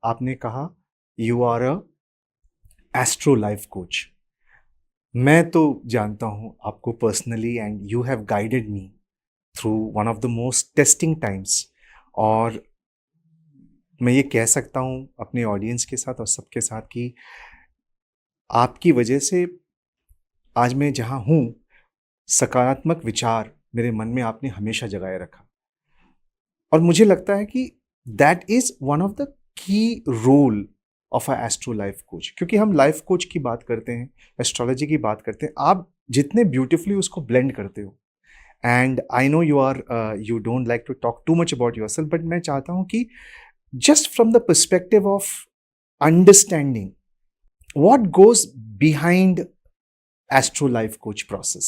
आपने कहा you are a astro life coach. मैं तो जानता हूँ आपको personally and you have guided me through one of the most testing times. और मैं ये कह सकता हूँ अपने ऑडियंस के साथ और सबके साथ कि आपकी वजह से आज मैं जहाँ हूँ, सकारात्मक विचार मेरे मन में आपने हमेशा जगाए रखा। और मुझे लगता है कि that is one of the key role of a astro life coach. क्योंकि हम लाइफ कोच की बात करते हैं, एस्ट्रोलॉजी की बात करते हैं, आप जितने ब्यूटिफुली उसको ब्लेंड करते हो। And I know you don't like to talk too much about yourself, but मैं चाहता हूँ कि just from the perspective of understanding what goes behind astro life coach process.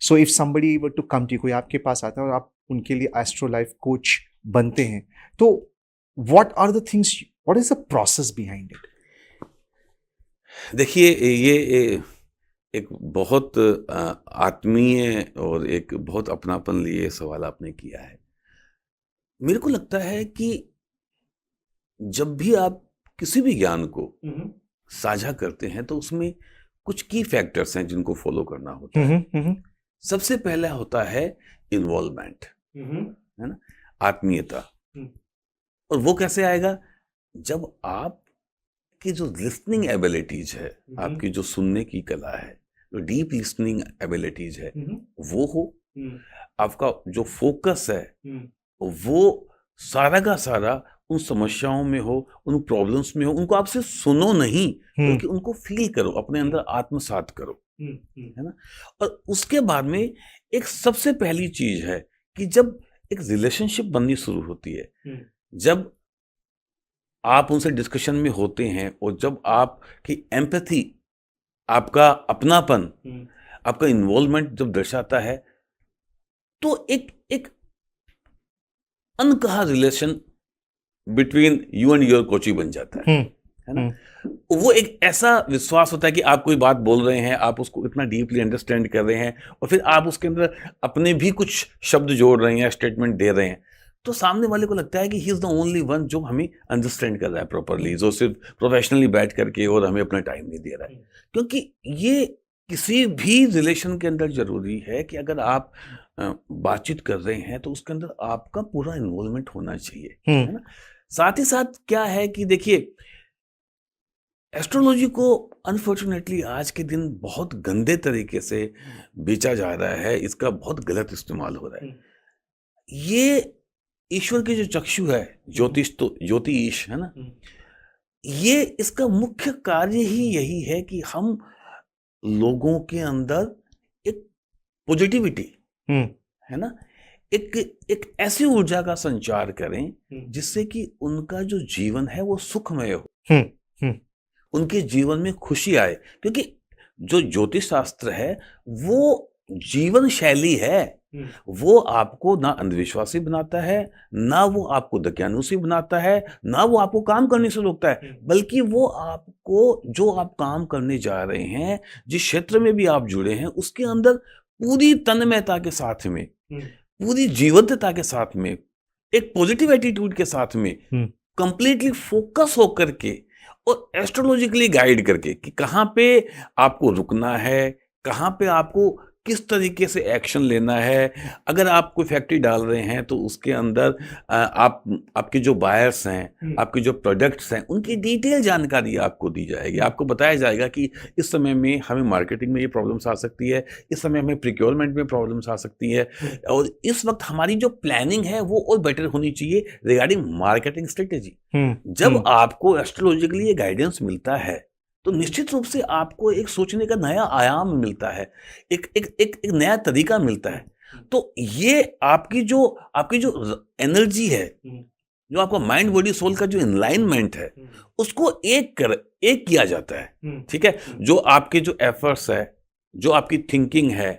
So if somebody were to come to you, कोई आपके पास आता है और आप उनके लिए astro life coach बनते हैं, तो what are the things, what is the process behind it? देखिए, ये एक बहुत आत्मीय और एक बहुत अपनापन लिए सवाल आपने किया है। मेरे को लगता है कि जब भी आप किसी भी ज्ञान को साझा करते हैं तो उसमें कुछ की फैक्टर्स हैं जिनको फॉलो करना होता है। सबसे पहला होता है इन्वॉल्वमेंट, है ना, आत्मीयता। और वो कैसे आएगा? जब आप की जो लिसनिंग एबिलिटीज है, आपकी जो सुनने की कला है, जो डीप लिसनिंग एबिलिटीज है, वो हो, आपका जो फोकस है वो सारा का सारा उन समस्याओं में हो, उन प्रॉब्लम्स में हो, उनको आपसे सुनो नहीं बल्कि उनको फील करो, अपने अंदर आत्मसात करो, है ना। और उसके बाद में एक सबसे पहली चीज है कि जब एक रिलेशनशिप बननी शुरू होती है, जब आप उनसे डिस्कशन में होते हैं और जब आपकी एम्पैथी, आपका अपनापन, आपका इन्वॉल्वमेंट जब दर्शाता है, तो एक अनकहा relation between you and your coach बन जाता है ना। वो एक ऐसा विश्वास होता है कि आप कोई बात बोल रहे हैं, आप उसको इतना डीपली अंडरस्टैंड कर रहे हैं और फिर आप उसके अंदर अपने भी कुछ शब्द जोड़ रहे हैं, स्टेटमेंट दे रहे हैं, तो सामने वाले को लगता है कि he is the only one जो हमें अंडरस्टैंड कर रहा है प्रॉपरली, जो सिर्फ प्रोफेशनली बैठ करके और हमें अपना टाइम नहीं दे रहा है। क्योंकि ये किसी भी रिलेशन के अंदर जरूरी है कि अगर आप बातचीत कर रहे हैं तो उसके अंदर आपका पूरा इन्वॉल्वमेंट होना चाहिए, है ना। साथ ही साथ क्या है कि देखिए, एस्ट्रोलॉजी को अनफॉर्चुनेटली आज के दिन बहुत गंदे तरीके से बेचा जा रहा है, इसका बहुत गलत इस्तेमाल हो रहा है। ये ईश्वर के जो चक्षु है, ज्योतिष है ना, ये इसका मुख्य कार्य ही यही है कि हम लोगों के अंदर एक पॉजिटिविटी, है ना, एक ऐसी ऊर्जा का संचार करें जिससे कि उनका जो जीवन है वो सुखमय हो, उनके जीवन में खुशी आए। क्योंकि जो ज्योतिष शास्त्र है वो जीवन शैली है, वो आपको ना अंधविश्वासी बनाता है, ना वो आपको दकियानुसी बनाता है, ना वो आपको काम करने से रोकता है, बल्कि वो आपको जो आप काम करने जा रहे हैं, जिस क्षेत्र में भी आप जुड़े हैं, उसके अंदर पूरी तन्मयता के साथ में, पूरी जीवंतता के साथ में, एक पॉजिटिव एटीट्यूड के साथ में, कंप्लीटली फोकस होकर के और एस्ट्रोलॉजिकली गाइड करके कि कहाँ पे आपको रुकना है, कहाँ पे आपको किस तरीके से एक्शन लेना है। अगर आप कोई फैक्ट्री डाल रहे हैं तो उसके अंदर आपके जो बायर्स हैं, आपके जो प्रोडक्ट्स हैं, उनकी डिटेल जानकारी आपको दी जाएगी। आपको बताया जाएगा कि इस समय में हमें मार्केटिंग में ये प्रॉब्लम्स आ सकती है, इस समय हमें प्रिक्योरमेंट में प्रॉब्लम्स आ सकती है, और इस वक्त हमारी जो प्लानिंग है वो और बेटर होनी चाहिए रिगार्डिंग मार्केटिंग स्ट्रेटेजी। जब आपको एस्ट्रोलॉजिकली ये गाइडेंस मिलता है तो निश्चित रूप से आपको एक सोचने का नया आयाम मिलता है, एक नया तरीका मिलता है। तो ये आपकी जो एनर्जी है, जो आपका माइंड बॉडी सोल का जो इनलाइनमेंट है, उसको एक किया जाता है, ठीक है। जो आपके जो एफर्ट्स है, जो आपकी थिंकिंग है,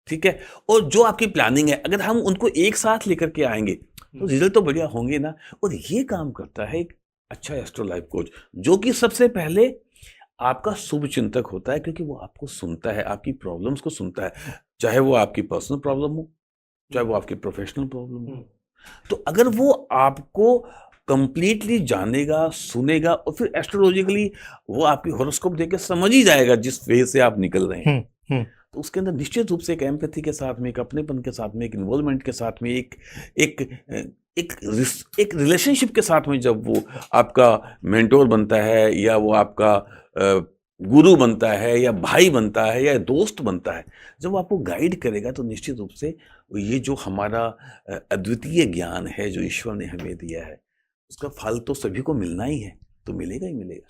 ठीक है, और जो आपकी प्लानिंग है, अगर हम उनको एक साथ लेकर के आएंगे तो रिजल्ट तो बढ़िया होंगे ना। और ये काम करता है एक अच्छा एस्ट्रो लाइफ कोच, जो कि सबसे पहले आपका शुभ चिंतक होता है, क्योंकि वो आपको सुनता है, आपकी प्रॉब्लम्स को सुनता है, चाहे वो आपकी पर्सनल प्रॉब्लम हो, चाहे वो आपकी प्रोफेशनल प्रॉब्लम हो। तो अगर वो आपको कंप्लीटली जानेगा, सुनेगा और फिर एस्ट्रोलॉजिकली वो आपकी हॉरोस्कोप देख के समझ ही जाएगा जिस फेज से आप निकल रहे हैं। तो उसके अंदर निश्चित रूप से एक एम्पैथी के साथ में, एक अपनेपन के साथ में, एक इन्वॉल्वमेंट के साथ में, एक एक रिलेशनशिप के साथ में जब वो आपका मेंटोर बनता है या वो आपका गुरु बनता है या भाई बनता है या दोस्त बनता है, जब वो आपको गाइड करेगा तो निश्चित रूप से ये जो हमारा अद्वितीय ज्ञान है जो ईश्वर ने हमें दिया है, उसका फल तो सभी को मिलना ही है, तो मिलेगा ही मिलेगा।